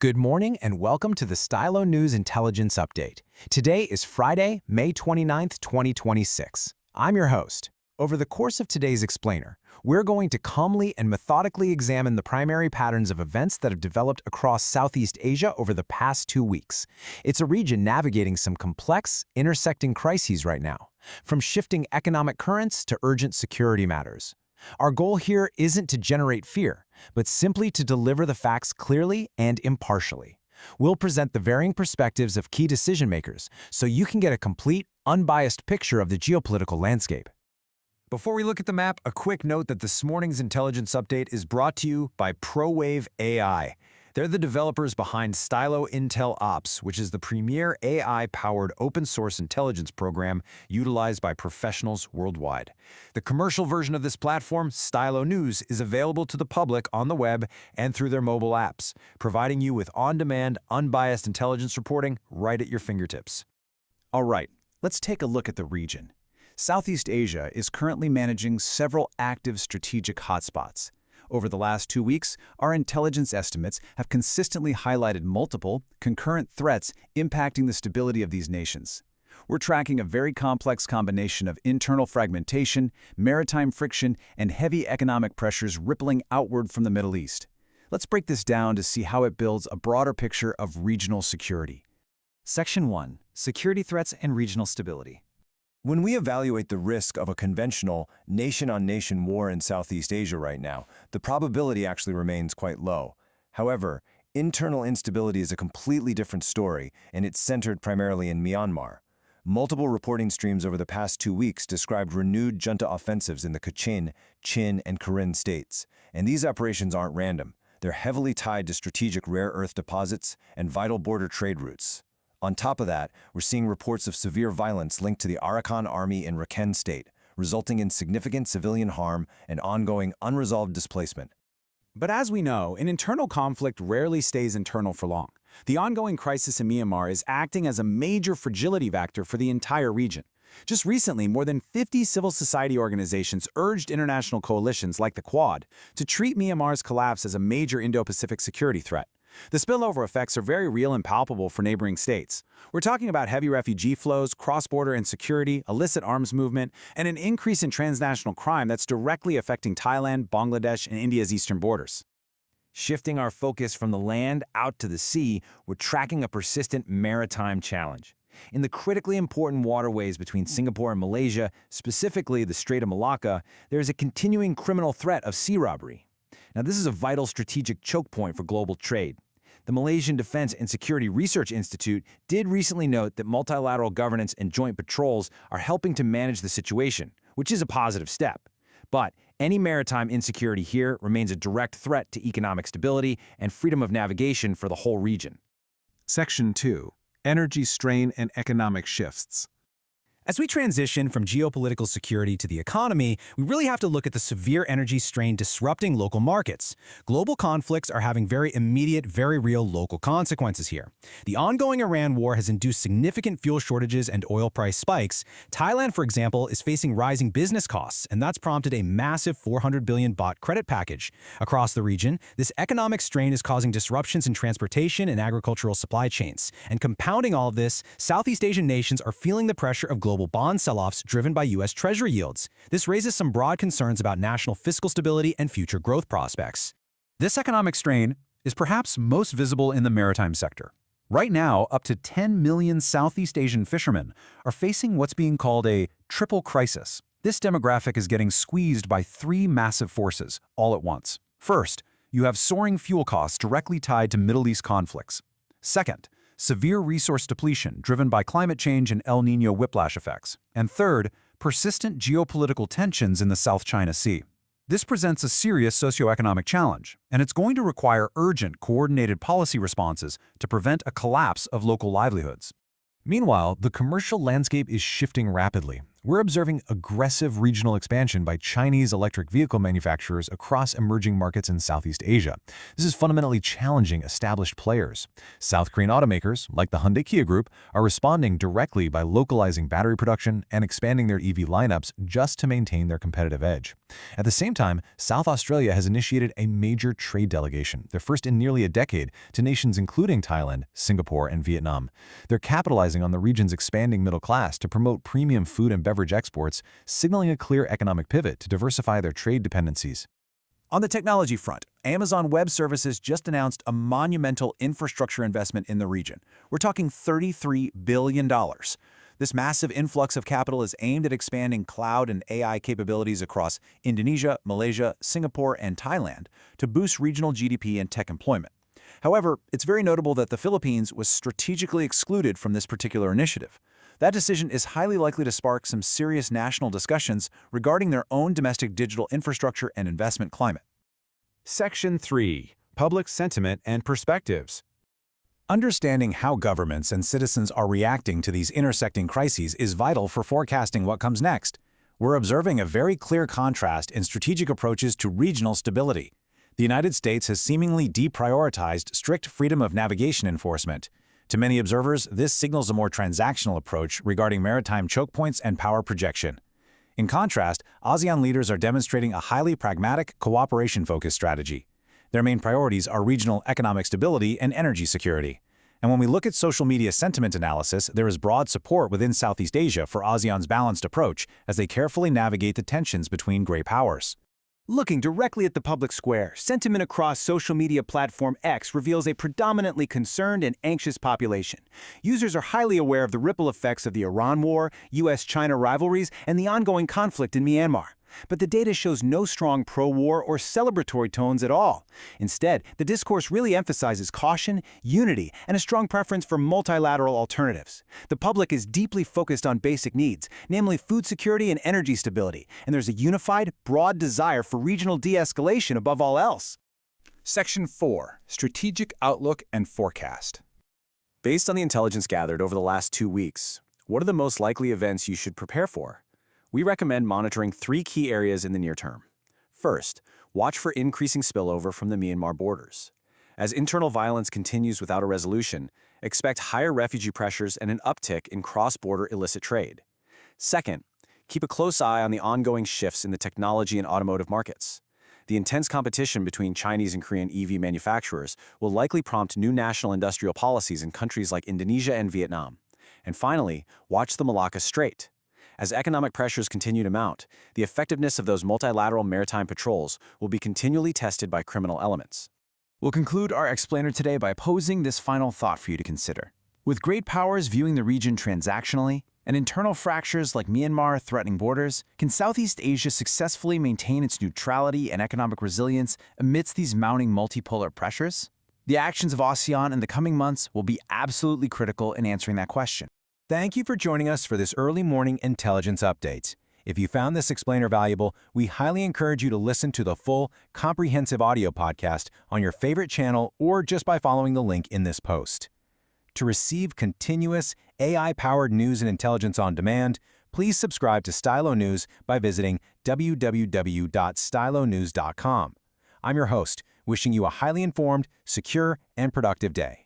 Good morning and welcome to the Stylo News Intelligence Update. Today is Friday, May 29th, 2026. I'm your host. Over the course of today's explainer, we're going to calmly and methodically examine the primary patterns of events that have developed across Southeast Asia over the past 2 weeks. It's a region navigating some complex, intersecting crises right now, from shifting economic currents to urgent security matters. Our goal here isn't to generate fear, but simply to deliver the facts clearly and impartially. We'll present the varying perspectives of key decision-makers so you can get a complete, unbiased picture of the geopolitical landscape. Before we look at the map, a quick note that this morning's intelligence update is brought to you by ProWave AI. They're the developers behind Stylo Intel Ops, which is the premier AI-powered open-source intelligence program utilized by professionals worldwide. The commercial version of this platform, Stylo News, is available to the public on the web and through their mobile apps, providing you with on-demand, unbiased intelligence reporting right at your fingertips. All right, let's take a look at the region. Southeast Asia is currently managing several active strategic hotspots. Over the last 2 weeks, our intelligence estimates have consistently highlighted multiple, concurrent threats impacting the stability of these nations. We're tracking a very complex combination of internal fragmentation, maritime friction, and heavy economic pressures rippling outward from the Middle East. Let's break this down to see how it builds a broader picture of regional security. Section 1. Security threats and regional stability. When we evaluate the risk of a conventional nation-on-nation war in Southeast Asia right now, the probability actually remains quite low. However, internal instability is a completely different story, and it's centered primarily in Myanmar. Multiple reporting streams over the past 2 weeks described renewed junta offensives in the Kachin, Chin, and Karen states. And these operations aren't random. They're heavily tied to strategic rare earth deposits and vital border trade routes. On top of that, we're seeing reports of severe violence linked to the Arakan army in Rakhine State, resulting in significant civilian harm and ongoing unresolved displacement. But as we know, an internal conflict rarely stays internal for long. The ongoing crisis in Myanmar is acting as a major fragility factor for the entire region. Just recently, more than 50 civil society organizations urged international coalitions like the Quad to treat Myanmar's collapse as a major Indo-Pacific security threat. The spillover effects are very real and palpable for neighboring states. We're talking about heavy refugee flows, cross-border insecurity, illicit arms movement, and an increase in transnational crime that's directly affecting Thailand, Bangladesh, and India's eastern borders. Shifting our focus from the land out to the sea, we're tracking a persistent maritime challenge. In the critically important waterways between Singapore and Malaysia, specifically the Strait of Malacca, there is a continuing criminal threat of sea robbery. Now, this is a vital strategic choke point for global trade. The Malaysian Defense and Security Research Institute did recently note that multilateral governance and joint patrols are helping to manage the situation, which is a positive step. But any maritime insecurity here remains a direct threat to economic stability and freedom of navigation for the whole region. Section 2. Energy strain and economic shifts. As we transition from geopolitical security to the economy, we really have to look at the severe energy strain disrupting local markets. Global conflicts are having very immediate, very real local consequences here. The ongoing Iran war has induced significant fuel shortages and oil price spikes. Thailand, for example, is facing rising business costs, and that's prompted a massive 400 billion baht credit package. Across the region, this economic strain is causing disruptions in transportation and agricultural supply chains. And compounding all of this, Southeast Asian nations are feeling the pressure of global bond sell-offs driven by U.S. Treasury yields. This raises some broad concerns about national fiscal stability and future growth prospects. This economic strain is perhaps most visible in the maritime sector. Right now, up to 10 million Southeast Asian fishermen are facing what's being called a triple crisis. This demographic is getting squeezed by 3 massive forces all at once. First, you have soaring fuel costs directly tied to Middle East conflicts. Second, severe resource depletion driven by climate change and El Niño whiplash effects. And third, persistent geopolitical tensions in the South China Sea. This presents a serious socioeconomic challenge, and it's going to require urgent, coordinated policy responses to prevent a collapse of local livelihoods. Meanwhile, the commercial landscape is shifting rapidly. we're observing aggressive regional expansion by Chinese electric vehicle manufacturers across emerging markets in Southeast Asia. This is fundamentally challenging established players. South Korean automakers, like the Hyundai Kia Group, are responding directly by localizing battery production and expanding their EV lineups just to maintain their competitive edge. At the same time, South Australia has initiated a major trade delegation, their first in nearly a decade, to nations including Thailand, Singapore, and Vietnam. They're capitalizing on the region's expanding middle class to promote premium food and beverage exports, signaling a clear economic pivot to diversify their trade dependencies. On the technology front, Amazon Web Services just announced a monumental infrastructure investment in the region. We're talking $33 billion. This massive influx of capital is aimed at expanding cloud and AI capabilities across Indonesia, Malaysia, Singapore, and Thailand to boost regional GDP and tech employment. However, it's very notable that the Philippines was strategically excluded from this particular initiative. That decision is highly likely to spark some serious national discussions regarding their own domestic digital infrastructure and investment climate. Section 3. Public Sentiment and Perspectives. Understanding how governments and citizens are reacting to these intersecting crises is vital for forecasting what comes next. We're observing a very clear contrast in strategic approaches to regional stability. The United States has seemingly deprioritized strict freedom of navigation enforcement. To many observers, this signals a more transactional approach regarding maritime choke points and power projection. In contrast, ASEAN leaders are demonstrating a highly pragmatic, cooperation-focused strategy. Their main priorities are regional economic stability and energy security. And when we look at social media sentiment analysis, there is broad support within Southeast Asia for ASEAN's balanced approach as they carefully navigate the tensions between great powers. Looking directly at the public square, sentiment across social media platform X reveals a predominantly concerned and anxious population. Users are highly aware of the ripple effects of the Iran war, US-China rivalries, and the ongoing conflict in Myanmar. But the data shows no strong pro-war or celebratory tones at all. Instead, the discourse really emphasizes caution, unity, and a strong preference for multilateral alternatives. The public is deeply focused on basic needs, namely food security and energy stability, and there's a unified, broad desire for regional de-escalation above all else. Section 4. Strategic Outlook and Forecast. Based on the intelligence gathered over the last 2 weeks, what are the most likely events you should prepare for? We recommend monitoring 3 key areas in the near term. First, watch for increasing spillover from the Myanmar borders. As internal violence continues without a resolution, expect higher refugee pressures and an uptick in cross-border illicit trade. Second, keep a close eye on the ongoing shifts in the technology and automotive markets. The intense competition between Chinese and Korean EV manufacturers will likely prompt new national industrial policies in countries like Indonesia and Vietnam. And finally, watch the Malacca Strait. As economic pressures continue to mount, the effectiveness of those multilateral maritime patrols will be continually tested by criminal elements. We'll conclude our explainer today by posing this final thought for you to consider. With great powers viewing the region transactionally, and internal fractures like Myanmar threatening borders, can Southeast Asia successfully maintain its neutrality and economic resilience amidst these mounting multipolar pressures? The actions of ASEAN in the coming months will be absolutely critical in answering that question. Thank you for joining us for this early morning intelligence update. If you found this explainer valuable, we highly encourage you to listen to the full, comprehensive audio podcast on your favorite channel or just by following the link in this post. To receive continuous, AI-powered news and intelligence on demand, please subscribe to Stylo News by visiting www.stylonews.com. I'm your host, wishing you a highly informed, secure, and productive day.